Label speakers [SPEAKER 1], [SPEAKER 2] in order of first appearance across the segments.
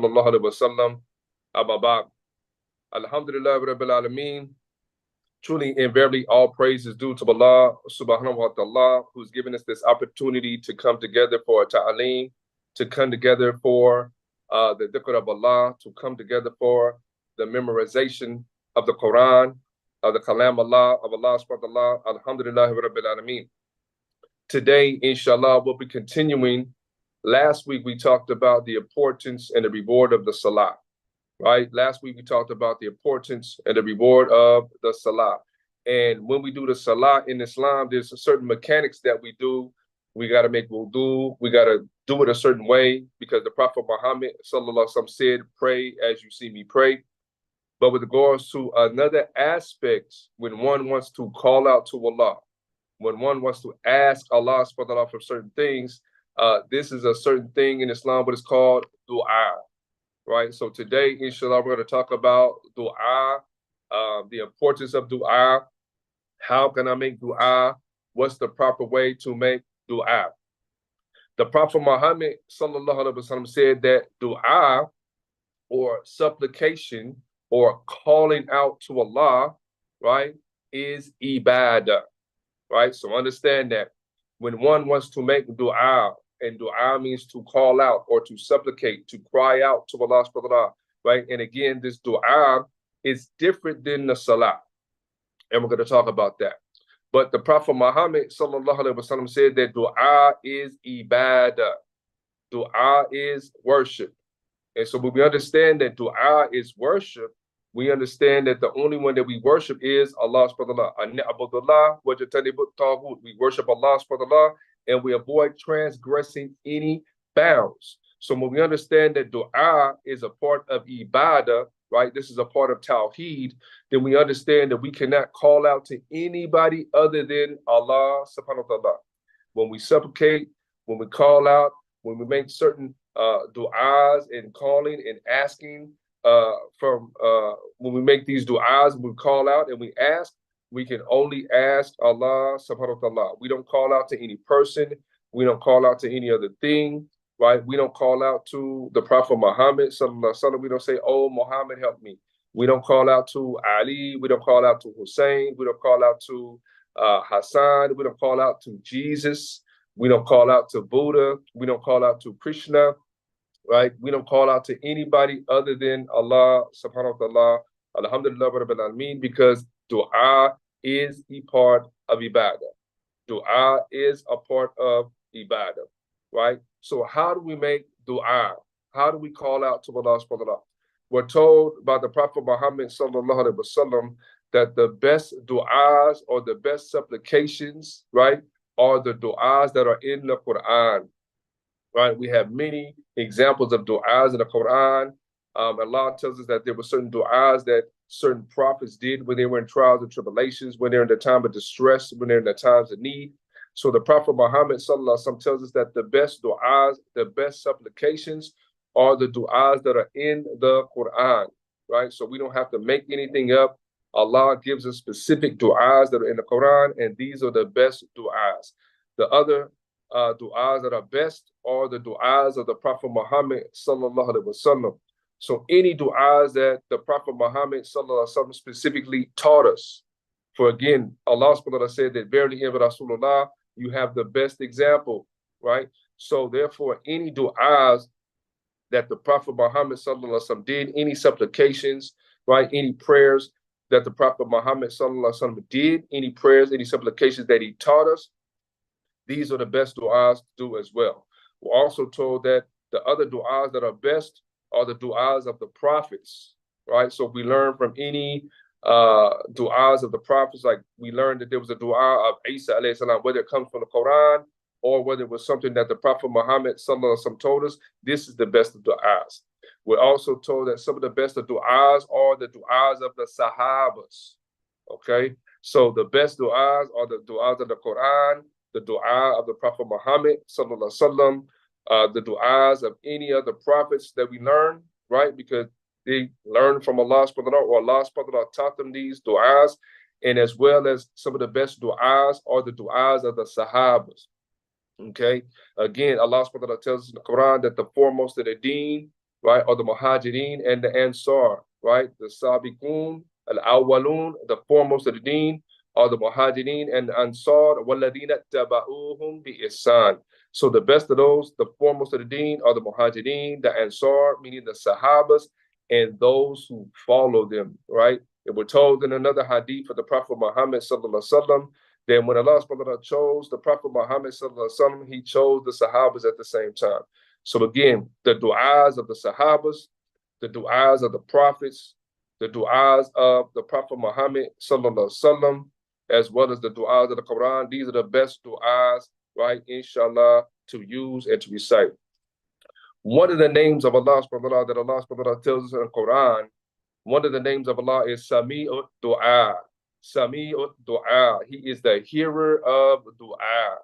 [SPEAKER 1] sallallahu alaihi wasallam. Amma ba'd. Alhamdulillah Rabbil Alameen. Truly and verily, all praise is due to Allah subhanahu wa ta'ala, who's given us this opportunity to come together for a ta'aleem, to come together for the dhikr of Allah, to come together for the memorization of the Quran, of the Kalam Allah, of Allah subhanahu wa ta'ala. Alhamdulillah Rabbil Alameen. Today, inshallah, we'll be continuing. Last week, we talked about the importance and the reward of the salah. Right? Last week we talked about the importance and the reward of the salah. And when we do the salah in Islam, there's a certain mechanics that we do. We got to make wudu. We got to do it a certain way because the Prophet Muhammad sallallahu alaihi wasallam said, "Pray as you see me pray." But with regards to another aspect, when one wants to call out to Allah, when one wants to ask Allah subhanahu wa ta'ala for certain things, this is a certain thing in Islam, what is called du'a. Right, so today, inshallah, we're going to talk about du'a, the importance of du'a. How can I make du'a? What's the proper way to make du'a? The Prophet Muhammad sallallahu alaihi wasallam said that du'a, or supplication, or calling out to Allah, right, is ibadah. Right, so understand that when one wants to make du'a, and du'a means to call out or to supplicate, to cry out to Allah subhanahu wa ta'ala, right? And again, this du'a is different than the salah. And we're going to talk about that. But the Prophet Muhammad sallallahu alaihi wasallam said that du'a is ibadah. Du'a is worship. And so when we understand that du'a is worship, we understand that the only one that we worship is Allah subhanahu wa ta'ala. We worship Allah subhanahu wa ta'ala, and we avoid transgressing any bounds. So when we understand that du'a is a part of ibadah, right, this is a part of tawheed, then we understand that we cannot call out to anybody other than Allah subhanahu wa ta'ala. When we supplicate, when we call out, when we make certain du'as and calling and asking, when we make these du'as, we call out and we ask, we can only ask Allah subhanahu wa ta'ala. We don't call out to any person. We don't call out to any other thing, right? We don't call out to the Prophet Muhammad sallallahu alaihi wasallam. We don't say, "Oh, Muhammad, help me." We don't call out to Ali. We don't call out to Hussein. We don't call out to Hassan. We don't call out to Jesus. We don't call out to Buddha. We don't call out to Krishna, right? We don't call out to anybody other than Allah subhanahu wa ta'ala. Alhamdulillah Rabbil Alameen, because du'a is a part of ibadah. Du'a is a part of ibadah, right? So how do we make du'a? How do we call out to Allah subhanahu wa ta'ala? We're told by the Prophet Muhammad sallallahu alaihi wasallam that the best du'as or the best supplications, right, are the du'as that are in the Quran. Right, we have many examples of du'as in the Quran. Allah tells us that there were certain du'as that certain prophets did when they were in trials and tribulations, when they're in the time of distress, when they're in the times of need. So the Prophet Muhammad sallallahu alaihi wasallam tells us that the best du'as, the best supplications are the du'as that are in the Quran, right? So we don't have to make anything up. Allah gives us specific du'as that are in the Quran, and these are the best du'as. The other du'as that are best are the du'as of the Prophet Muhammad sallallahu alaihi wasallam. So any du'as that the Prophet Muhammad sallallahu alaihi wasallam specifically taught us. For again, Allah subhanahu wa ta'ala said that verily in Rasulullah you have the best example, right? So therefore, any du'as that the Prophet Muhammad sallallahu alaihi wasallam did, any supplications, right? Any prayers that the Prophet Muhammad sallallahu alaihi wasallam did, any prayers, any supplications that he taught us, these are the best du'as to do as well. We're also told that the other du'as that are best are the du'as of the prophets, right? So we learn from any du'as of the prophets, like we learned that there was a du'a of Isa alayhi salam, whether it comes from the Quran or whether it was something that the Prophet Muhammad sallallahu alaihi wasallam told us, this is the best of du'as. We're also told that some of the best of du'as are the du'as of the Sahabas, okay? So the best du'as are the du'as of the Quran, the du'a of the Prophet Muhammad sallallahu alaihi wasallam, the du'as of any other prophets that we learn, right? Because they learned from Allah subhanahu wa ta'ala, or Allah subhanahu wa ta'ala taught them these du'as, and as well as some of the best du'as are the du'as of the Sahabas. Okay, again, Allah subhanahu wa ta'ala tells us in the Quran that the foremost of the deen right, are the Muhajirin and the Ansar, right? The Sabiqun, Al-Awwalun, the foremost of the deen, are the Muhajirin and the Ansar, وَالَّذِينَ اتَّبَعُوهُمْ بِإِحْسَانٍ. So the best of those, the foremost of the deen, are the Muhajirin, the Ansar, meaning the Sahabas, and those who follow them, right? And we're told in another hadith of the Prophet Muhammad sallallahu alaihi wasallam that when Allah subhanahu wa ta'ala chose the Prophet Muhammad sallallahu alaihi wasallam, he chose the Sahabas at the same time. So again, the du'as of the Sahabas, the du'as of the prophets, the du'as of the Prophet Muhammad sallallahu alaihi wasallam, as well as the du'as of the Quran, these are the best du'as, right, inshallah, to use and to recite. One of the names of Allah subhanahu wa ta'ala that Allah subhanahu wa ta'ala tells us in the Quran, one of the names of Allah is Sami'ut Du'a. Sami'ut Du'a. He is the hearer of Du'a.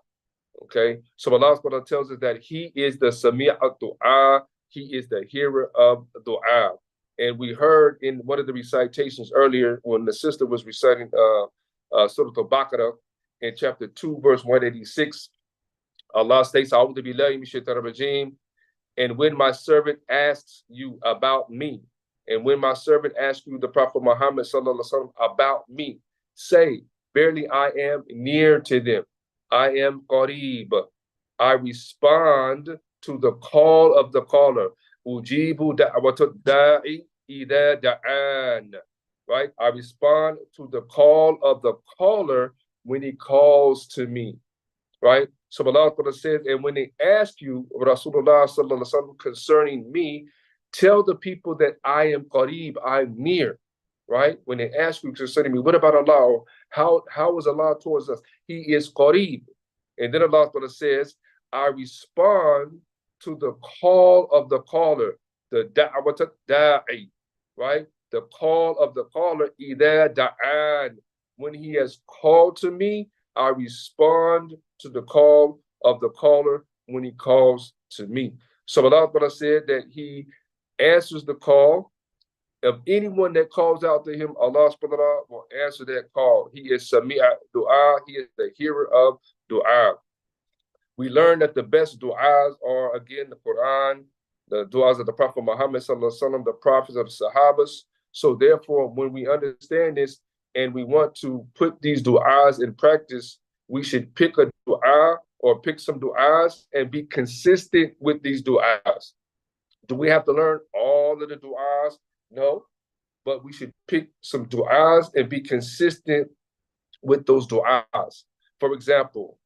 [SPEAKER 1] Okay, so Allah subhanahu wa ta'ala tells us that He is the Sami'ut Du'a. He is the hearer of Du'a. And we heard in one of the recitations earlier when the sister was reciting Surah Al-Baqarah in chapter 2, verse 186, Allah states, A'udhu billahi minash shaitanir rajim. And when my servant asks you about me, and when my servant asks you, the Prophet Muhammad sallallahu alaihi wasallam, about me, say, verily I am near to them. I am qareeb. I respond to the call of the caller. Ujibu da'wata da'i idha da'an. Right? I respond to the call of the caller when he calls to me. Right? So Allah says, and when they ask you, Rasulullah sallallahu alaihi wasallam, concerning me, tell the people that I am qareeb, I'm near. Right? When they ask you concerning me, what about Allah? How is Allah towards us? He is qareeb. And then Allah says, I respond to the call of the caller, the da'wat da'i, right? The call of the caller, idha da'an. When he has called to me, I respond to the call of the caller when he calls to me. So Allah said that He answers the call of anyone that calls out to Him. Allah will answer that call. He is Sami'a Du'a. He is the hearer of Du'a. We learn that the best du'as are, again, the Quran, the du'as of the Prophet Muhammad sallallahu alaihi wasallam, the prophets of the Sahabas. So therefore, when we understand this and we want to put these du'as in practice, we should pick a du'a or pick some du'as and be consistent with these du'as. Do we have to learn all of the du'as? No, but we should pick some du'as and be consistent with those du'as. For example,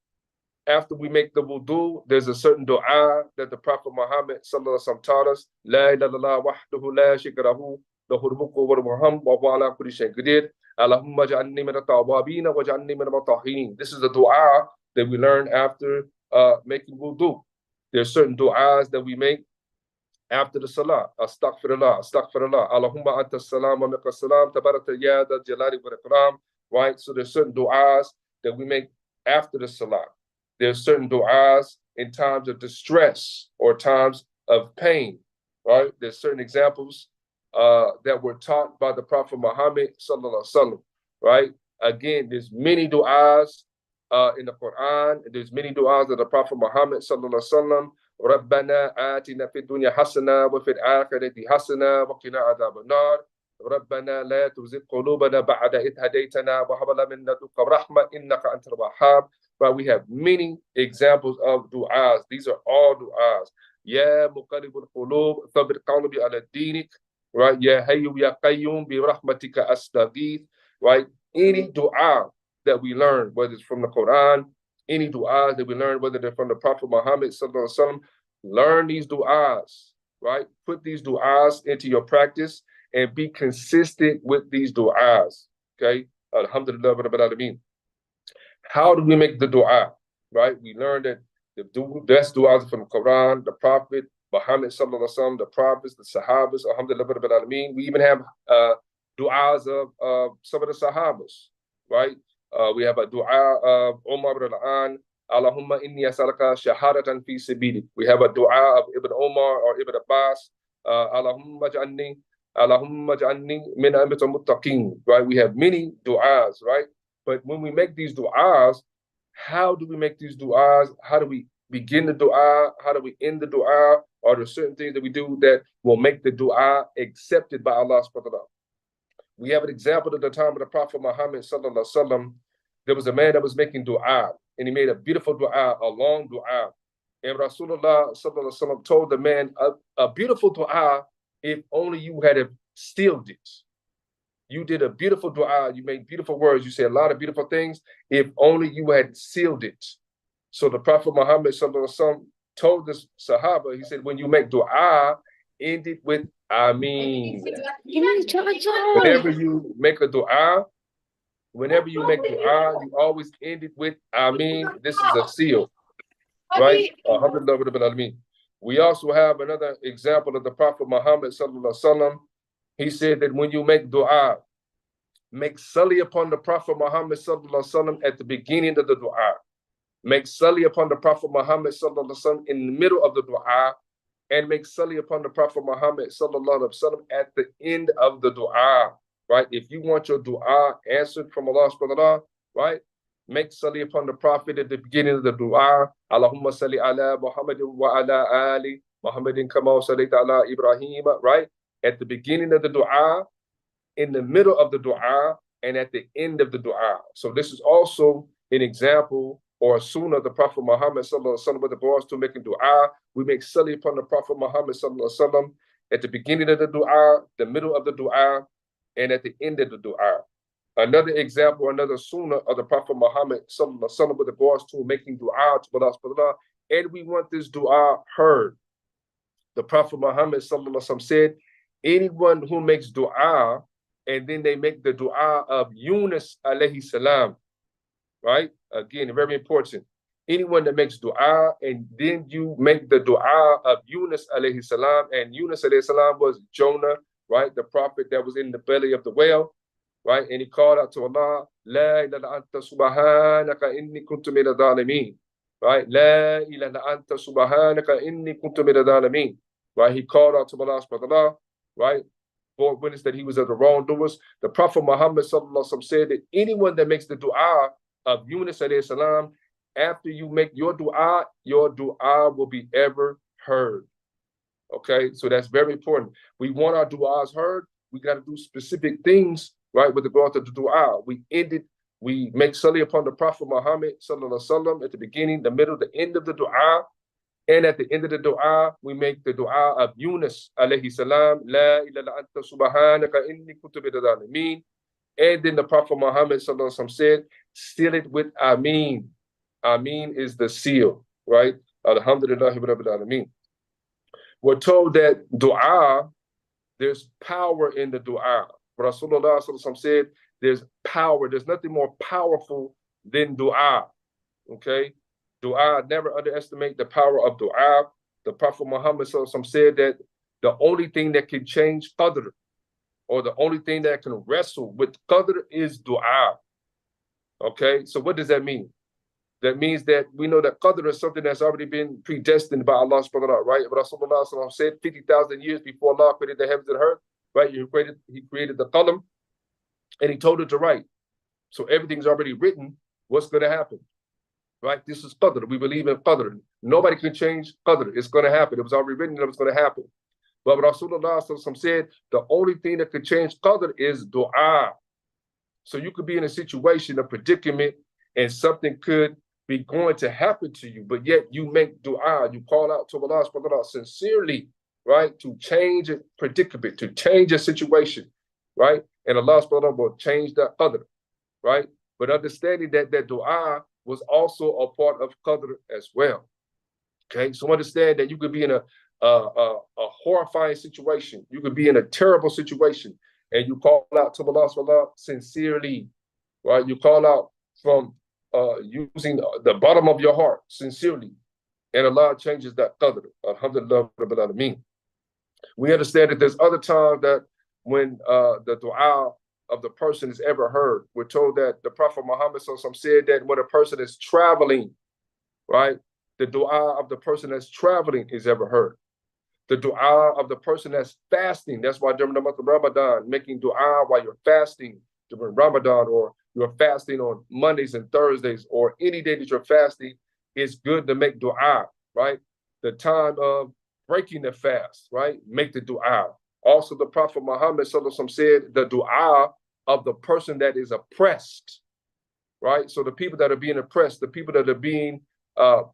[SPEAKER 1] after we make the wudu, there's a certain dua that the Prophet Muhammad sallallahu alaihi wasallam taught us. La ilaha illallah wahdahu la sharika lahu, lahul mulku wa lahul hamdu wa huwa ala kulli shay'in qadir. Allahumma ja'alni min at-tawwabin wa ja'alni min al-mutahhirin. This is the dua that we learn after making wudu. There's certain duas that we make after the salah. Astaghfirullah, astaghfirullah. Allahumma anta salam wa minka salam, tabarakta ya dal jalali wal ikram. Right? So there's certain duas that we make after the salah. There's certain du'as in times of distress or times of pain, right? There's certain examples that were taught by the Prophet Muhammad sallallahu alaihi wasallam, right? Again, there's many du'as in the Quran. There's many du'as of the Prophet Muhammad sallallahu alaihi wasallam. رَبَّنَا آتِنَا فِي الدُّنْيَا حَسَنَةً وَفِي الْآخِرَةِ حَسَنَةً وَقِنَا عَذَابَ النَّارِ رَبَّنَا لَا تُزِغْ قُلُوبَنَا بَعْدَ إِذْ هَدَيْتَنَا وَهَبْ لَنَا مِن لَّدُنكَ رَحْمَةً إِنَّكَ أَنتَ الْوَهَّابُ. Right, we have many examples of du'as. These are all du'as. Ya muqallibul qulub, thabbit qalbi ala dinik. Right, Ya hayyu ya qayyum bi rahmatika astaghith. Right, any du'a that we learn, whether it's from the Quran, any du'as that we learn, whether they're from the Prophet Muhammad sallallahu alaihi wasallam, learn these du'as. Right, put these du'as into your practice and be consistent with these du'as. Okay, alhamdulillah rabbil alameen. How do we make the dua? Right? We learned that the best du'as from the Quran, the Prophet, Muhammad sallallahu alaihi wasallam, the prophets, the Sahabas, alhamdulillah rabbil alameen. We even have du'as of some of the Sahabas, right? We have a dua of Umar ibn al-An, Allahumma inni as'aluka shahadatan fi sabilik. We have a dua of Ibn Umar or Ibn Abbas, Allahumma ja'alni min ammatil muttaqin. Right? We have many du'as, right? But when we make these du'as, how do we make these du'as? How do we begin the du'a? How do we end the du'a? Are there certain things that we do that will make the dua accepted by Allah subhanahu wa ta'ala? We have an example at the time of the Prophet Muhammad sallallahu alaihi wasallam. There was a man that was making dua, and he made a beautiful dua, a long dua. And Rasulullah sallallahu alaihi wasallam told the man, a beautiful dua if only you had stilled it. You did a beautiful dua, you made beautiful words, you said a lot of beautiful things, if only you had sealed it. So the Prophet Muhammad sallallahu alaihi wasallam told the Sahaba, he said, when you make dua, end it with Ameen. Whenever you make a dua, you always end it with Ameen. This is a seal, right? We also have another example of the Prophet Muhammad sallallahu alaihi wasallam. He said that when you make dua, make sali upon the Prophet Muhammad sallallahu alaihi wasallam at the beginning of the dua. Make sali upon the Prophet Muhammad sallallahu alaihi wasallam in the middle of the dua, and make sali upon the Prophet Muhammad sallallahu alaihi wasallam at the end of the dua. Right? If you want your dua answered from Allah subhanahu wa ta'ala, right? Make sali upon the Prophet at the beginning of the dua. Allahumma salli ala Muhammadin wa ala ali Muhammadin kama sallaita ala Ibrahim, right? At the beginning of the dua, in the middle of the dua, and at the end of the dua. So this is also an example or a sunnah of the Prophet Muhammad sallallahu alaihi wasallam with regards to making dua. We make sali upon the Prophet Muhammad sallallahu alaihi wasallam at the beginning of the dua, the middle of the dua, and at the end of the dua. Another example, another sunnah of the Prophet Muhammad sallallahu alaihi wasallam with regards to making dua to Allah subhanahu wa ta'ala, and we want this dua heard. The Prophet Muhammad sallallahu alaihi wasallam said, anyone who makes dua and then they make the dua of Yunus alayhi salam, right? Again, very important. Anyone that makes dua and then you make the dua of Yunus alayhi salam, and Yunus alayhi salam was Jonah, right? The prophet that was in the belly of the whale, right? And he called out to Allah, La ilaha anta subhanaka inni kuntu minadh dhalimin, right? La ilaha anta subhanaka inni kuntu minadh dhalimin, right? He called out to Allah subhanahu wa ta'ala, right? Bore witness that he was of the wrongdoers. The Prophet Muhammad sallallahu alaihi wasallam said that anyone that makes the dua of Yunus alayhi salam, after you make your dua will be ever heard. Okay, so that's very important. We want our du'as heard. We got to do specific things, right, with regard to the dua. We make sali upon the Prophet Muhammad sallallahu alaihi wasallam at the beginning, the middle, the end of the dua. And at the end of the dua, we make the dua of Yunus alayhi salam, La ilaha anta subhanaka inni kuntu minadh dhalimin. And then the Prophet Muhammad sallallahu alaihi wasallam said, seal it with Ameen. Ameen is the seal, right? Alhamdulillah rabbil alameen. We're told that dua, there's power in the dua. Rasulullah sallallahu alaihi wasallam said, there's power. There's nothing more powerful than dua. Okay? Dua, never underestimate the power of dua. The Prophet Muhammad sallallahu alaihi wasallam said that the only thing that can change qadr, or the only thing that can wrestle with qadr, is dua. Okay, so what does that mean? That means that we know that qadr is something that's already been predestined by Allah subhanahu wa ta'ala, right? Rasulullah sallallahu alaihi wasallam said 50,000 years before Allah created the heavens and earth, right? He created the qalam, and he told it to write. So everything's already written. What's going to happen? Right? This is qadr. We believe in qadr. Nobody can change qadr. It's going to happen. It was already written that it was going to happen. But Rasulullah said the only thing that could change qadr is dua. So you could be in a situation, a predicament, and something could be going to happen to you, but yet you make dua. You call out to Allah subhanahu wa ta'ala sincerely, right? To change a predicament, to change a situation, right? And Allah subhanahu wa ta'ala will change that qadr, right? But understanding that dua was also a part of qadr as well. Okay, so understand that you could be in a horrifying situation. You could be in a terrible situation, and you call out to Allah subhanahu wa ta'ala sincerely, right? You call out from using the bottom of your heart sincerely, and Allah changes that qadr. Alhamdulillah rabbil alameen. We understand that there's other times that when the dua of the person is ever heard. We're told that the Prophet Muhammad said that when a person is traveling, right, the dua of the person that's traveling is ever heard. The dua of the person that's fasting, that's why during the month of Ramadan, making dua while you're fasting during Ramadan, or you're fasting on Mondays and Thursdays, or any day that you're fasting, it's good to make dua, right? The time of breaking the fast, right? Make the dua. Also, the Prophet Muhammad sallallahu said the dua of the person that is oppressed, right? So the people that are being oppressed, the people that are being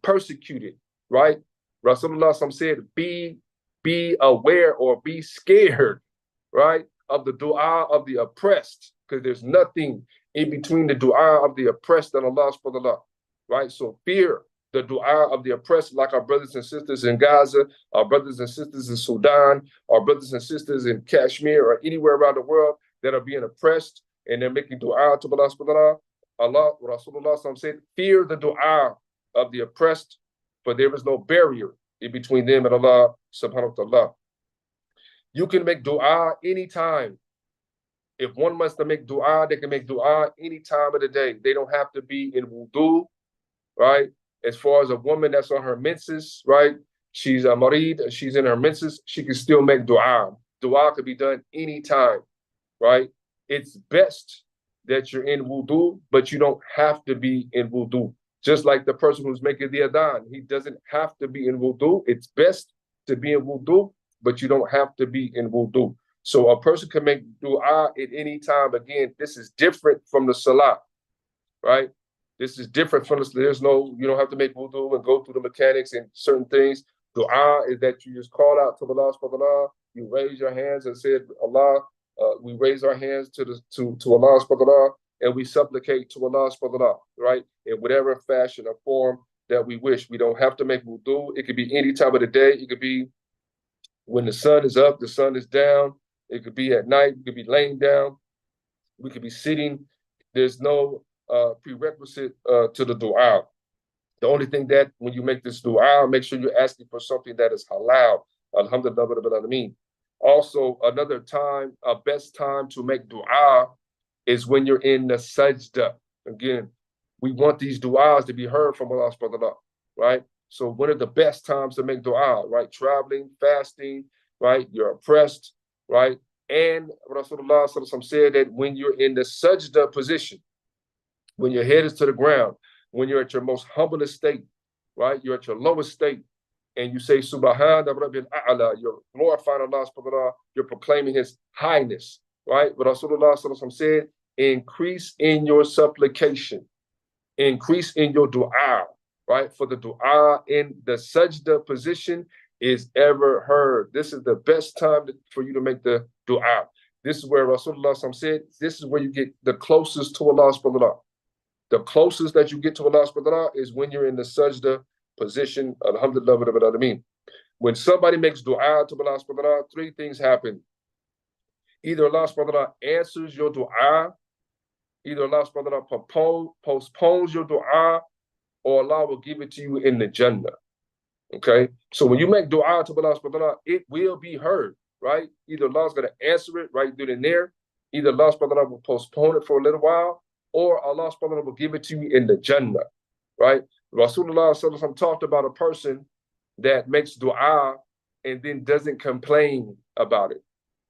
[SPEAKER 1] persecuted, right? Rasulullah said, be aware or be scared, right, of the dua of the oppressed, because there's nothing in between the dua of the oppressed and Allah subhanahu wa ta'ala, right? So fear the dua of the oppressed, like our brothers and sisters in Gaza, our brothers and sisters in Sudan, our brothers and sisters in Kashmir, or anywhere around the world that are being oppressed, and they're making dua to Allah subhanahu wa ta'ala. Allah, Rasulullah said, fear the dua of the oppressed, for there is no barrier in between them and Allah subhanahu wa ta'ala. You can make dua anytime. If one wants to make dua, they can make dua any time of the day. They don't have to be in wudu, right? As far as a woman that's on her menses, right? She's a marid, she's in her menses, she can still make dua. Dua could be done anytime, right? It's best that you're in wudu, but you don't have to be in wudu. Just like the person who's making the adhan, he doesn't have to be in wudu. It's best to be in wudu, but you don't have to be in wudu. So a person can make dua at any time. Again, this is different from the salah, right? This is different from the, there's no, you don't have to make wudu and go through the mechanics and certain things. Dua is that you just call out to Allah subhanahu wa ta'ala, you raise your hands and say, Allah, we raise our hands to Allah subhanahu wa ta'ala, and we supplicate to Allah subhanahu wa ta'ala, right? In whatever fashion or form that we wish. We don't have to make wudu. It could be any time of the day. It could be when the sun is up, the sun is down. It could be at night. We could be laying down. We could be sitting. There's no prerequisite to the dua. The only thing that when you make this dua, make sure you're asking for something that is halal. Alhamdulillah rabbil alameen. Also, another time, a best time to make dua is when you're in the sajda. Again, we want these duas to be heard from Allah subhanahu wa ta'ala, right? So one of the best times to make dua, right? Traveling, fasting, right? You're oppressed, right? And Rasulullah said that when you're in the sajda position, when your head is to the ground, when you're at your most humblest state, right? You're at your lowest state, and you say, Subhana Rabbil A'la, you're glorifying Allah subhanahu wa ta'ala, you're proclaiming his highness, right? But Rasulullah said, increase in your supplication, increase in your dua, right? For the dua in the sajda position is ever heard. This is the best time for you to make the dua. This is where Rasulullah said, this is where you get the closest to Allah subhanahu wa ta'ala. The closest that you get to Allah subhanahu wa ta'ala is when you're in the sajda position. Alhamdulillah rabbil alameen. When somebody makes dua to Allah subhanahu wa ta'ala, three things happen. Either Allah subhanahu wa ta'ala answers your dua, either Allah subhanahu wa ta'ala postpones your dua, or Allah will give it to you in the Jannah. Okay? So when you make dua to Allah subhanahu wa ta'ala, it will be heard, right? Either Allah's going to answer it right then and there, either Allah subhanahu wa ta'ala will postpone it for a little while, or Allah subhanahu wa ta'ala will give it to you in the Jannah, right? Rasulullah sallallahu alaihi wasallam talked about a person that makes dua and then doesn't complain about it,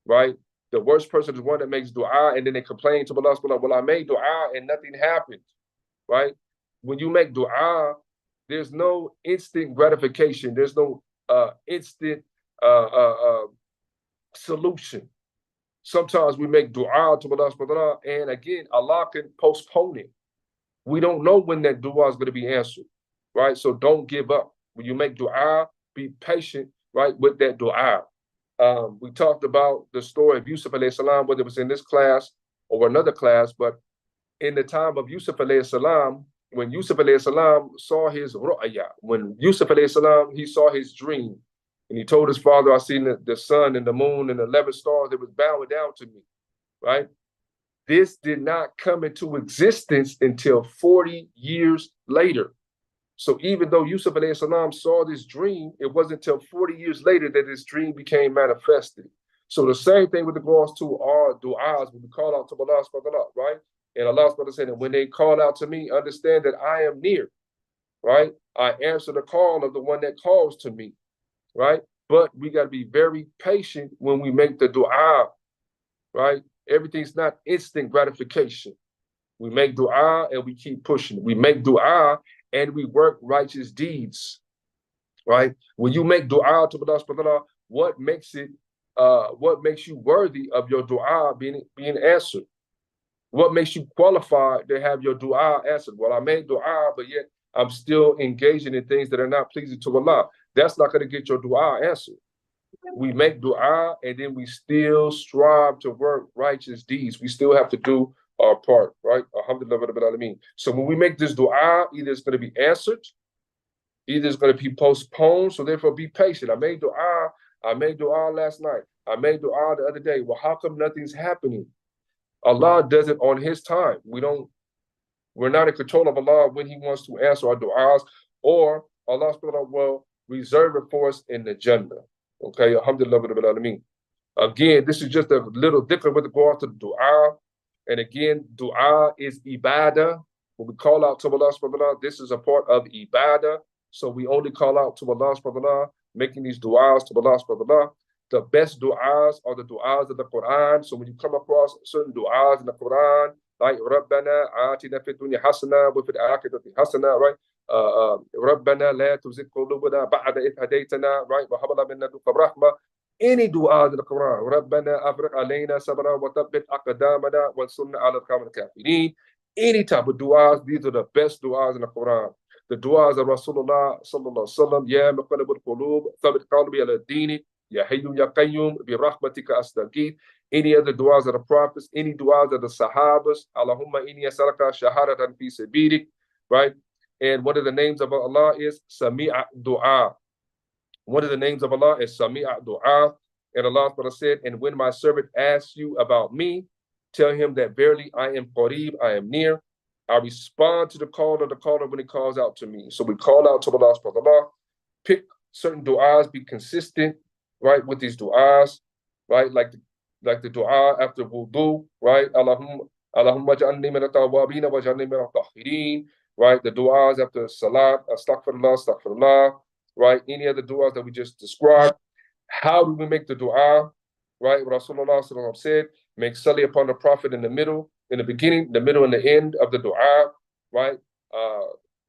[SPEAKER 1] right? The worst person is one that makes dua and then they complain to Allah subhanahu wa ta'ala, well, I made dua and nothing happened, right? When you make dua, there's no instant gratification. There's no instant solution. Sometimes we make dua to Allah subhanahu wa ta'ala, and again, Allah can postpone it. We don't know when that dua is going to be answered, right? So don't give up. When you make dua, be patient, right, with that dua. We talked about the story of Yusuf alayhi salam, whether it was in this class or another class, but in the time of Yusuf alayhi salam, when Yusuf alayhi salam saw his ru'ya, when Yusuf alayhi salam, he saw his dream, and he told his father, I seen the sun and the moon and the 11 stars that was bowing down to me, right? This did not come into existence until 40 years later. So even though Yusuf alayhi salam saw this dream, it wasn't until 40 years later that this dream became manifested. So the same thing with regards to our du'as, when we call out to Allah subhanahu wa ta'ala, right? And Allah subhanahu wa ta'ala said, and when they call out to me, understand that I am near, right? I answer the call of the one that calls to me, right? But we got to be very patient when we make the dua, right? Everything's not instant gratification. We make dua and we keep pushing. We make dua and we work righteous deeds, right? When you make dua to Allah subhanahu wa ta'ala, what makes you worthy of your dua being answered? What makes you qualified to have your dua answered? Well, I made dua, but yet I'm still engaging in things that are not pleasing to Allah. That's not going to get your dua answered. We make dua and then we still strive to work righteous deeds. We still have to do our part, right? Alhamdulillah. So when we make this dua, either it's going to be answered, either it's going to be postponed. So therefore, be patient. I made dua last night. I made dua the other day. Well, how come nothing's happening? Allah does it on His time. We're not in control of Allah when He wants to answer our du'as, or Allah subhanahu will reserve it for us in the Jannah. Okay, alhamdulillah. Again, this is just a little different with regard to the du'a. And again, du'a is ibadah. When we call out to Allah subhanahu wa ta'ala, this is a part of ibadah. So we only call out to Allah subhanahu wa ta'ala, making these du'as to Allah subhanahu wa ta'ala. The best du'as are the du'as of the Quran. So when you come across certain du'as in the Quran, like Rabbana atina fid dunya hasana wa fil akhirati hasana, right? Rabbana la tuzigh qulubana ba'da idh hadaytana, right? Wa hab lana min ladunka rahmah. Any du'as in the Quran, Rabbana afriq alayna sabra wa thabbit aqdamana wansurna ala al-qawmi al-kafirin. Any type of du'as, these are the best du'as in the Quran. The du'as of Rasulullah sallallahu alaihi wasallam, ya muqallib al-qulub, thabbit qalbi ala dinik. Ya Hayyu Ya Qayyum bi rahmatika astaghith. Any other du'as of the prophets, any du'as of the Sahabas, Allahumma inni as'aluka shahadatan fi sabilik, right? And one of the names of Allah is Sami'a Du'a. One of the names of Allah is Sami'a Du'a. And Allah said, and when my servant asks you about me, tell him that verily I am Qareeb, I am near. I respond to the call of the caller when he calls out to me. So we call out to Allah, pick certain du'as, be consistent, right, with these du'as, right, like the du'a after wudu, right, Allahumma ja'alni min at-tawwabin wa ja'alni min at-tahirin, right, the du'as after salat, astaghfirullah, right, any other du'as that we just described. How do we make the du'a, right? Rasulullah sallallahu said, make sali upon the Prophet in the beginning, the middle, and the end of the du'a, right?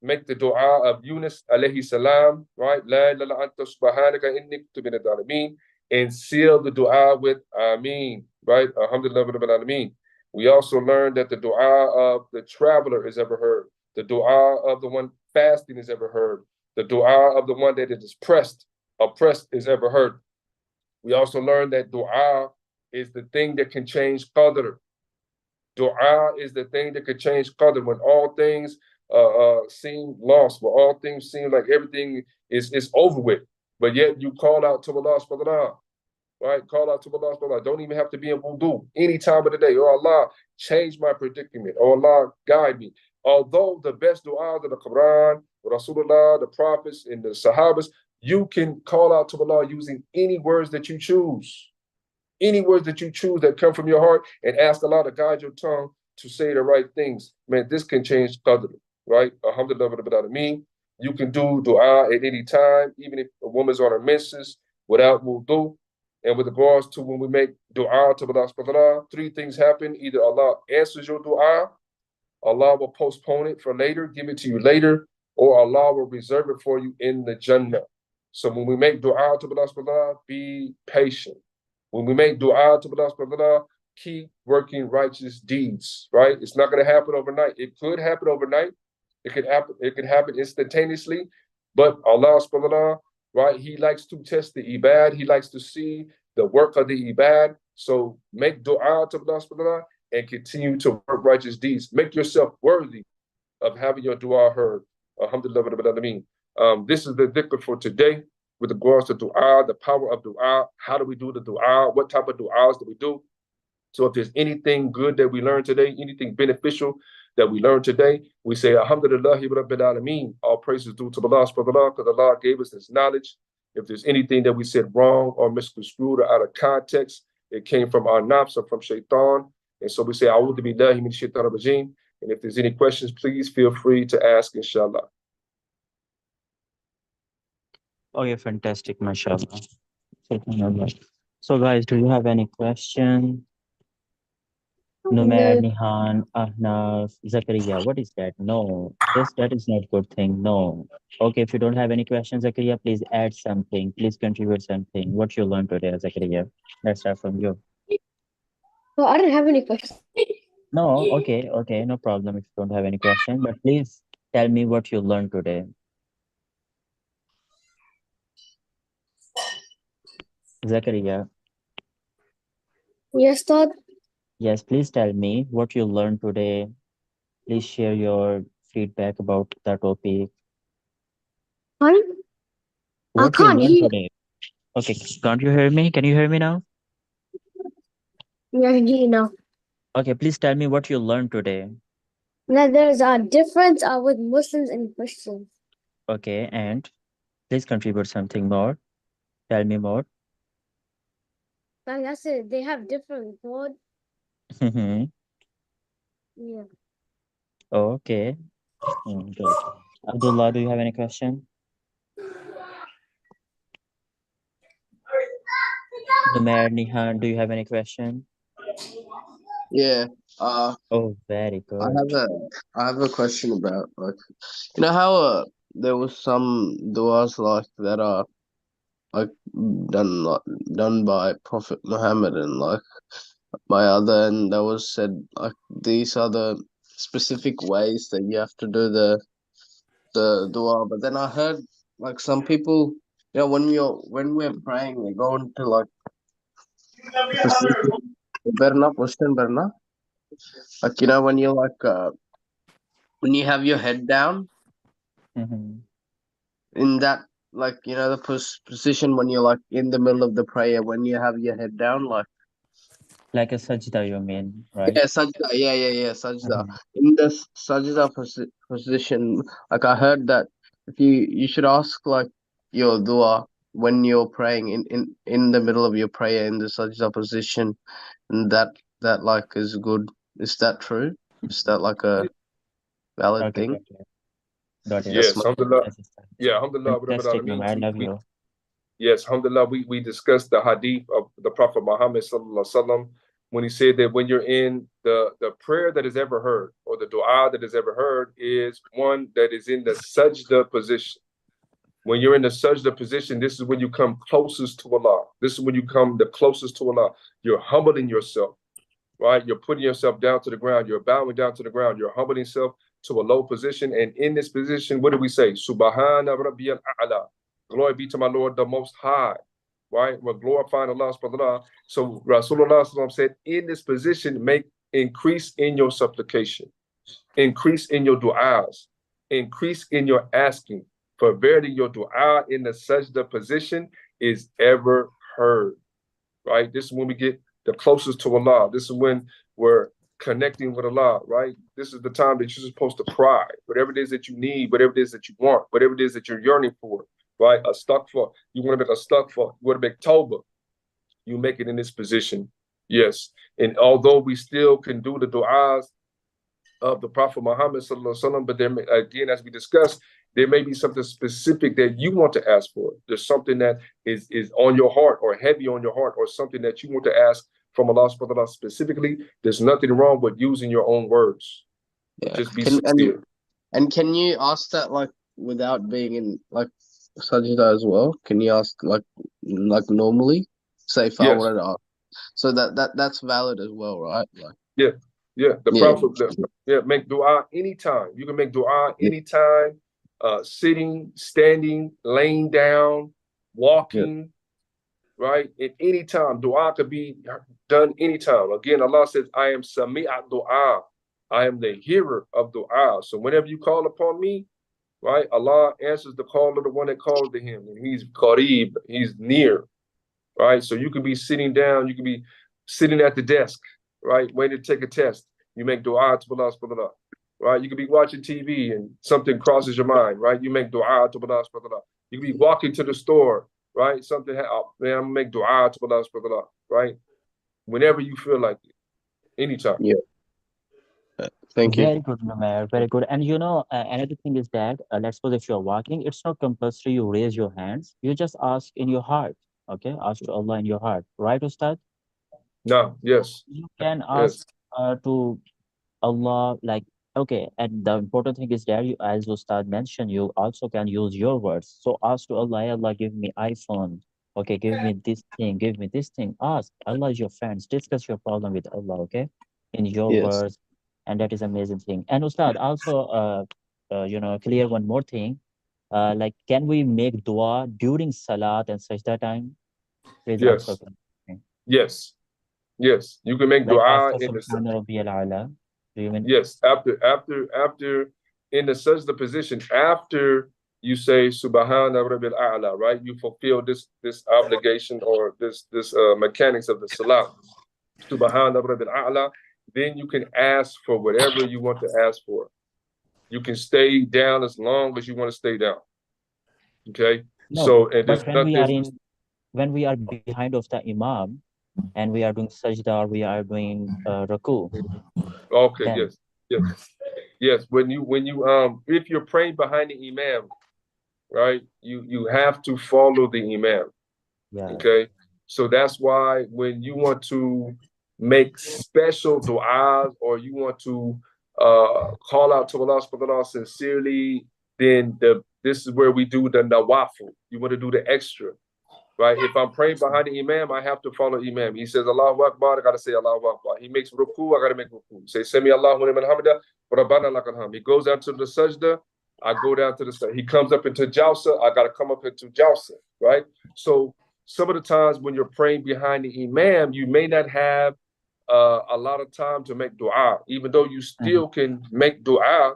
[SPEAKER 1] Make the dua of Yunus alayhi salam, right? La ilaha anta subhanaka inni kuntu minadh dhalimin, and seal the dua with Ameen, right? Alhamdulillah rabbil alameen. We also learned that the dua of the traveler is ever heard. The dua of the one fasting is ever heard. The dua of the one that is oppressed is ever heard. We also learned that dua is the thing that can change qadr. Dua is the thing that can change qadr when all things seem lost, where all things seem like everything is over with, but yet you call out to Allah subhanahu wa ta'ala, right? Call out to Allah subhanahu wa ta'ala. Don't even have to be in wudu any time of the day. Oh Allah, change my predicament. Oh Allah, guide me. Although the best du'as of the Quran, Rasulullah, the prophets, and the Sahabas, you can call out to Allah using any words that you choose. Any words that you choose that come from your heart, and ask Allah to guide your tongue to say the right things. Man, this can change qadr, right? Alhamdulillah rabbil alameen. You can do dua at any time, even if a woman's on her menses, without wudu. And with regards to when we make dua to Allah subhanahu wa ta'ala, three things happen. Either Allah answers your dua, Allah will postpone it for later, give it to you later, or Allah will reserve it for you in the Jannah. So when we make dua to Allah subhanahu wa ta'ala, be patient. When we make dua to Allah subhanahu wa ta'ala, keep working righteous deeds, right? It's not going to happen overnight. It could happen overnight. It could happen instantaneously. But Allah subhanahu wa ta'ala, right, He likes to test the ibad. He likes to see the work of the ibad. So make dua to Allah subhanahu wa ta'ala and continue to work righteous deeds. Make yourself worthy of having your dua heard. Alhamdulillah rabbil alameen. This is the dhikr for today with regards to dua, the power of dua. How do we do the dua? What type of duas do we do? So if there's anything good that we learned today, anything beneficial that we learned today, we say Alhamdulillah rabbil alameen. All praises due to Allah subhanahu wa ta'ala, because Allah gave us this knowledge. If there's anything that we said wrong or misconstrued or out of context, it came from our nafs or from shaitan. And so we say A'udhu billahi min shaitanir rajim. And if there's any questions, please feel free to ask, inshallah.
[SPEAKER 2] Oh, yeah, fantastic, mashallah. So, guys, do you have any question? Numair,
[SPEAKER 3] No.
[SPEAKER 2] Nihan, Ahnaf, Zakaria. What is that? No, that is not good thing. No. Okay, if you don't have any questions, Zakaria, please add something. Please contribute something. What you learned today, Zakaria? Let's start from you.
[SPEAKER 3] Well, I don't have any questions.
[SPEAKER 2] No, okay, no problem if you don't have any question, but please tell me what you learned today. Zakaria,
[SPEAKER 3] Yes, Todd.
[SPEAKER 2] yes, please tell me what you learned today. Please share your feedback about the topic.
[SPEAKER 3] Pardon? I
[SPEAKER 2] What you
[SPEAKER 3] can't
[SPEAKER 2] learned
[SPEAKER 3] hear.
[SPEAKER 2] today. Okay, can't you hear me? Can you hear me now?
[SPEAKER 3] Yeah, you know.
[SPEAKER 2] Okay, please tell me what you learned today.
[SPEAKER 3] Now there's a difference with Muslims and Christians.
[SPEAKER 2] Okay, and please contribute something more. Tell me more.
[SPEAKER 3] Like I said, they have different God.
[SPEAKER 2] Mhm.
[SPEAKER 3] Yeah.
[SPEAKER 2] Okay, good. Abdullah, do you have any question? Numair, Nihan, do you have any question?
[SPEAKER 4] Yeah. Uh,
[SPEAKER 2] Oh, very
[SPEAKER 4] I
[SPEAKER 2] good.
[SPEAKER 4] have a I have a question about like how there was some duas like that are like done like, done by Prophet Muhammad and like by other, and that was said like these are the specific ways that you have to do the dua. But then I heard like some people, when we're praying, they go into like position. Berna, position berna. Like when you like when you have your head down
[SPEAKER 2] Mhm.
[SPEAKER 4] in that, like the position when you're like in the middle of the prayer when you have your head down, like
[SPEAKER 2] Like a sajda, you mean, right?
[SPEAKER 4] yeah, sajda, yeah, sajda.
[SPEAKER 2] Mhm.
[SPEAKER 4] In the sajda position, like I heard that if you should ask like your dua when you're praying in the middle of your prayer in the sajda position, and that like is good. Is that true? Is that like a valid
[SPEAKER 2] Okay,
[SPEAKER 4] thing?
[SPEAKER 2] got it. Got it.
[SPEAKER 4] That's
[SPEAKER 1] Yes,
[SPEAKER 4] my
[SPEAKER 1] alhamdulillah.
[SPEAKER 2] That's a start.
[SPEAKER 1] Yeah, alhamdulillah, Rabbil
[SPEAKER 2] Fantastic,
[SPEAKER 1] Alameen.
[SPEAKER 2] Numair. I love
[SPEAKER 1] We
[SPEAKER 2] you.
[SPEAKER 1] Yes, alhamdulillah, we discussed the hadith of the Prophet Muhammad sallallahu alaihi wasallam when he said that when you're in the prayer that is ever heard or the dua that is ever heard is one that is in the sajda position. When you're in the sajda position, this is when you come closest to Allah. This is when you come the closest to Allah. You're humbling yourself, right? You're putting yourself down to the ground. You're bowing down to the ground. You're humbling yourself to a low position. And in this position, what do we say? Subhana rabbiyal a'la. Glory be to my Lord, the Most High. Right? We're glorifying Allah subhanahu wa ta'ala. So Rasulullah said, in this position, make increase in your supplication, increase in your du'as, increase in your asking. For verily your du'a in the sajda position is ever heard. Right? This is when we get the closest to Allah. This is when we're connecting with Allah, right? This is the time that you're supposed to cry, whatever it is that you need, whatever it is that you want, whatever it is that you're yearning for, right? A stuck for, you want to make a stuck for, you want to make tawbah, you make it in this position. Yes. And although we still can do the du'as of the Prophet Muhammad sallallahu alaihi wasallam, but there may, again, as we discussed, there may be something specific that you want to ask for. There's something that is on your heart or heavy on your heart or something that you want to ask from Allah subhanahu wa ta'ala specifically. There's nothing wrong with using your own words.
[SPEAKER 4] yeah.
[SPEAKER 1] Just be
[SPEAKER 4] Can
[SPEAKER 1] sincere.
[SPEAKER 4] and can you ask that like without being in like sajda as well? Can you ask like normally? Say if I
[SPEAKER 1] Yes.
[SPEAKER 4] wanted to ask, so that's valid as well, right? Like
[SPEAKER 1] Yeah. Yeah. The
[SPEAKER 4] yeah,
[SPEAKER 1] Prophet, yeah, make dua anytime. You can make dua
[SPEAKER 4] yeah,
[SPEAKER 1] anytime, sitting, standing, laying down,
[SPEAKER 4] yeah,
[SPEAKER 1] walking, right? At any time. Dua could be done anytime. Again, Allah says, I am Sami'at dua. I am the hearer of dua. So whenever you call upon me, right, Allah answers the call of the one that calls to him. And he's Qareeb, he's near, right? So you could be sitting down, you could be sitting at the desk, right, waiting to take a test. You make dua to Allah subhanahu wa ta'ala, right? You could be watching TV and something crosses your mind, right? You make dua to Allah subhanahu wa ta'ala. You could be walking to the store, right? Something, oh, man, I'm gonna make dua to Allah subhanahu wa ta'ala, right? Whenever you feel like it, anytime.
[SPEAKER 4] yeah. Thank you.
[SPEAKER 2] Very good, Numair. Very good. And another thing is that, let's suppose if you're walking, it's not compulsory you raise your hands. You just ask in your heart. Okay, ask to Allah in your heart, right, Ustad?
[SPEAKER 1] No, yes,
[SPEAKER 2] You can ask
[SPEAKER 1] yes.
[SPEAKER 2] to Allah, like, okay, and the important thing is that you, as Ustad mentioned, you also can use your words. So ask to Allah, "Hey Allah, give me iPhone. Okay, give me this thing, give me this thing. Ask. Allah is your friends. Discuss your problem with Allah, okay? In your
[SPEAKER 4] Yes.
[SPEAKER 2] words. And that is amazing thing. And Ustad, also, clear one more thing. Like, can we make dua during Salat and Sajda time? Please also
[SPEAKER 1] Yes,
[SPEAKER 2] confirm.
[SPEAKER 1] yes, yes. You can make
[SPEAKER 2] Like
[SPEAKER 1] dua
[SPEAKER 2] after
[SPEAKER 1] in the
[SPEAKER 2] Subhana Rabbiyal A'la. Do you mean?
[SPEAKER 1] yes, after in the sajda position, after you say Subhana Rabbil A'la, right? You fulfill this obligation or this mechanics of the salah. Subhana Rabbil A'la, then you can ask for whatever you want to ask for. You can stay down as long as you want to stay down. Okay?
[SPEAKER 2] No,
[SPEAKER 1] So and
[SPEAKER 2] but
[SPEAKER 1] there's nothing
[SPEAKER 2] when we are behind of the Imam and we are doing sajda or we are doing ruku,
[SPEAKER 1] okay,
[SPEAKER 2] then
[SPEAKER 1] yes. Yes. When you if you're praying behind the imam, right? You have to follow the imam.
[SPEAKER 2] yeah,
[SPEAKER 1] Okay. So that's why when you want to make special du'as or you want to call out to Allah subhanahu wa ta'ala sincerely, then this is where we do the nawafu. You want to do the extra, right? If I'm praying behind the imam, I have to follow imam. He says Allahu Akbar, I gotta say Allahu Akbar. He makes ruku, I gotta make ruku. Say Sami Allahu liman hamida, Rabbana lakal hamd. He goes down to the sajda, I go down to the sajda. He comes up into jalsa, I gotta come up into jalsa, right? So some of the times when you're praying behind the imam, you may not have a lot of time to make dua, even though you
[SPEAKER 2] mhm,
[SPEAKER 1] still can make dua,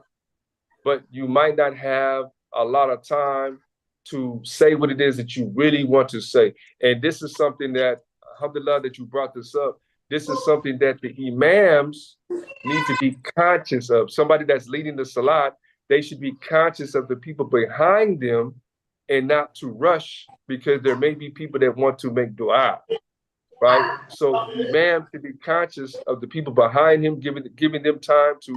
[SPEAKER 1] but you might not have a lot of time to say what it is that you really want to say. And this is something that, alhamdulillah, that you brought this up. This is something that the imams need to be conscious of. Somebody that's leading the salat, they should be conscious of the people behind them and not to rush because there may be people that want to make dua, right? So the imam should be conscious of the people behind him, giving them time to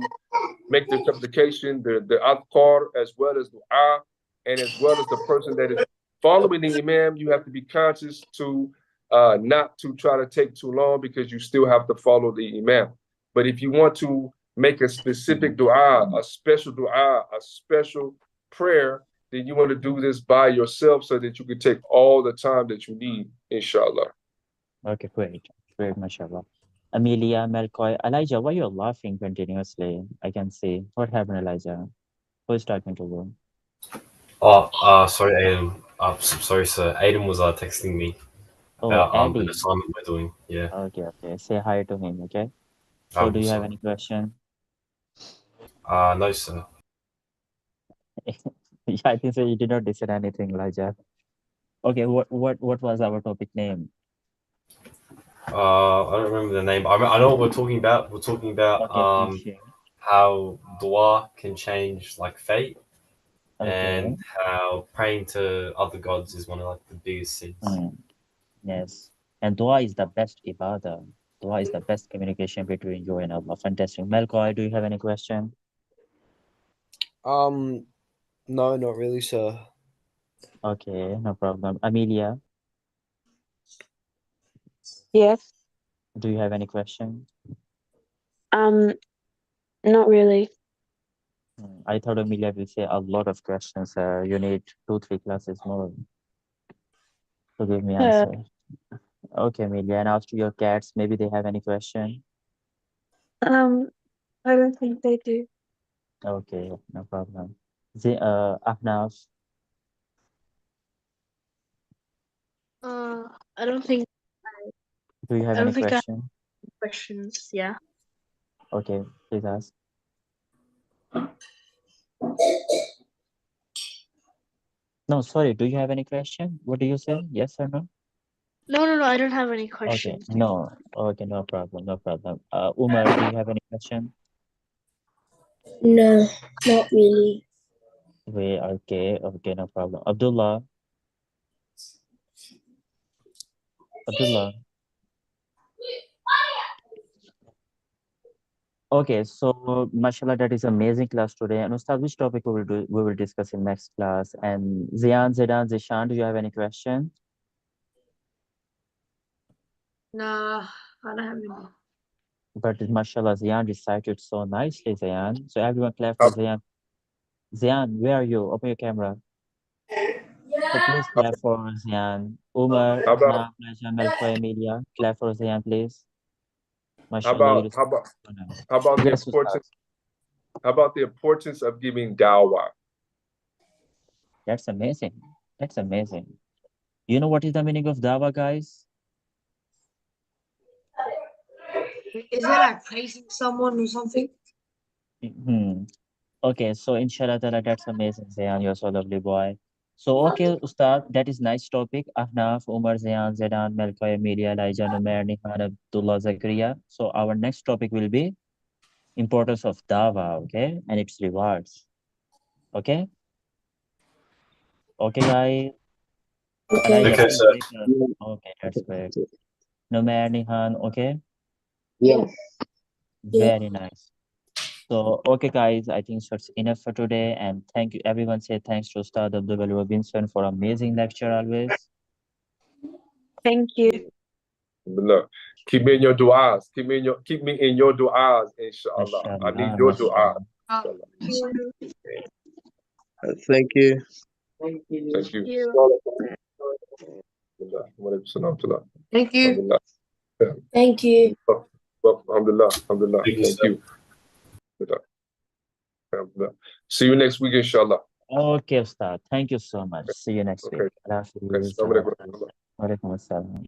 [SPEAKER 1] make the supplication, the adhkar, as well as dua, and as well as the person that is following the imam, you have to be conscious to not to try to take too long because you still have to follow the imam. But if you want to make a specific dua, a special prayer, then you want to do this by yourself so that you can take all the time that you need, inshallah.
[SPEAKER 2] okay, great, mashallah. Amelia, Malcoy, Elijah, why you're laughing continuously? I can see. What happened, Elijah? Who's talking to you?
[SPEAKER 5] Oh, sorry, Aiden. Sorry, sir. Aiden was texting me
[SPEAKER 2] Oh,
[SPEAKER 5] about an
[SPEAKER 2] Eddie.
[SPEAKER 5] assignment we're doing. Yeah.
[SPEAKER 2] Okay. Say hi to him, okay? So do you have
[SPEAKER 5] Sorry.
[SPEAKER 2] any question?
[SPEAKER 5] No, sir.
[SPEAKER 2] Yeah, I think so. You did not decide anything, Elijah. Okay, what was our topic name?
[SPEAKER 5] I don't remember the name. I know what we're talking about. We're talking about
[SPEAKER 2] Okay, please share.
[SPEAKER 5] how dua can change like fate,
[SPEAKER 2] Okay.
[SPEAKER 5] and how praying to other gods is one of like the biggest sins.
[SPEAKER 2] Hmm. Yes. And dua is the best ibadah. Dua is the best communication between you and Allah. Fantastic. Malcoy, do you have any question?
[SPEAKER 6] No, not really, sir.
[SPEAKER 2] Okay, no problem. Amelia,
[SPEAKER 7] Yes.
[SPEAKER 2] do you have any question?
[SPEAKER 7] Um, not really.
[SPEAKER 2] I thought Amelia will say a lot of questions. You need 2, 3 classes more to give me answer. Okay, Amelia, and after your cats, maybe they have any question?
[SPEAKER 7] I don't think they do.
[SPEAKER 2] Okay, no problem. Ahnaf,
[SPEAKER 7] I don't think
[SPEAKER 2] do you have
[SPEAKER 7] I
[SPEAKER 2] any
[SPEAKER 7] don't think I have
[SPEAKER 2] question?
[SPEAKER 7] questions. Yeah.
[SPEAKER 2] Okay, please ask. No, sorry, do you have any question? What do you say? Yes or no?
[SPEAKER 7] No, I don't have any
[SPEAKER 2] Okay,
[SPEAKER 7] questions.
[SPEAKER 2] no. Okay, no problem. Umer, do you have any question?
[SPEAKER 3] No, not really.
[SPEAKER 2] Wait, okay, no problem. Abdullah. Okay, so mashallah, that is amazing class today. And Ustad, which topic we will discuss in next class? And Zian, Zedan, Zishan, do you have any question?
[SPEAKER 7] Nah, I don't have any.
[SPEAKER 2] But mashallah, Zayan recited so nicely, Zayan. So everyone clap for Zayan. Zayan, where are you? Open your camera. So please clap for Zayan. Umar,
[SPEAKER 1] How about
[SPEAKER 2] Ahnaf, Jamal, Media. Clap for Zayan, please.
[SPEAKER 1] how
[SPEAKER 2] Mashallah, you
[SPEAKER 1] about
[SPEAKER 2] recited so nice.
[SPEAKER 1] how about the
[SPEAKER 2] Yes, Ustad.
[SPEAKER 1] importance of giving dawah?
[SPEAKER 2] That's amazing. That's amazing. You know what is the meaning of dawa, guys?
[SPEAKER 7] Is it like praising someone or something?
[SPEAKER 2] Okay, so inshallah ta'ala, that's amazing, Zayan. You're so lovely boy. So, okay, Ustad, that is nice topic. Ahnaf, Umar, Zayan, Zedan, Melkoy, Media, Elijah, Numer, Nihan, Abdullah, Zakaria. So, our next topic will be importance of dawa, okay, and its rewards. Okay? Okay, guys.
[SPEAKER 3] Okay.
[SPEAKER 2] Elijah,
[SPEAKER 5] Okay,
[SPEAKER 2] please
[SPEAKER 5] sir.
[SPEAKER 2] wake up. Okay, that's great. Numer, Nihan, okay?
[SPEAKER 4] Yeah.
[SPEAKER 3] Yeah.
[SPEAKER 2] Very nice. So, okay, guys, I think that's enough for today. And thank you. Everyone say thanks to Ustad Abdul Robinson for amazing lecture always.
[SPEAKER 7] Thank you.
[SPEAKER 1] Look, keep me in your du'as. Keep me in your du'as, inshallah. I need
[SPEAKER 2] Mashallah,
[SPEAKER 1] your du'as.
[SPEAKER 2] mashallah.
[SPEAKER 1] Inshallah.
[SPEAKER 4] Thank you.
[SPEAKER 1] Thank you.
[SPEAKER 7] Thank you.
[SPEAKER 1] Alhamdulillah.
[SPEAKER 3] Thank you.
[SPEAKER 1] Alhamdulillah. Alhamdulillah.
[SPEAKER 5] Thank you,
[SPEAKER 1] Thank
[SPEAKER 5] sir.
[SPEAKER 1] you. Alhamdulillah. See you next week, inshallah.
[SPEAKER 2] Okay, Ustad. Thank you so much. See you next
[SPEAKER 1] Okay.
[SPEAKER 2] week. Allah
[SPEAKER 1] Okay.
[SPEAKER 2] Hafiz.
[SPEAKER 1] Assalamu alaikum.
[SPEAKER 2] Walaikum assalam.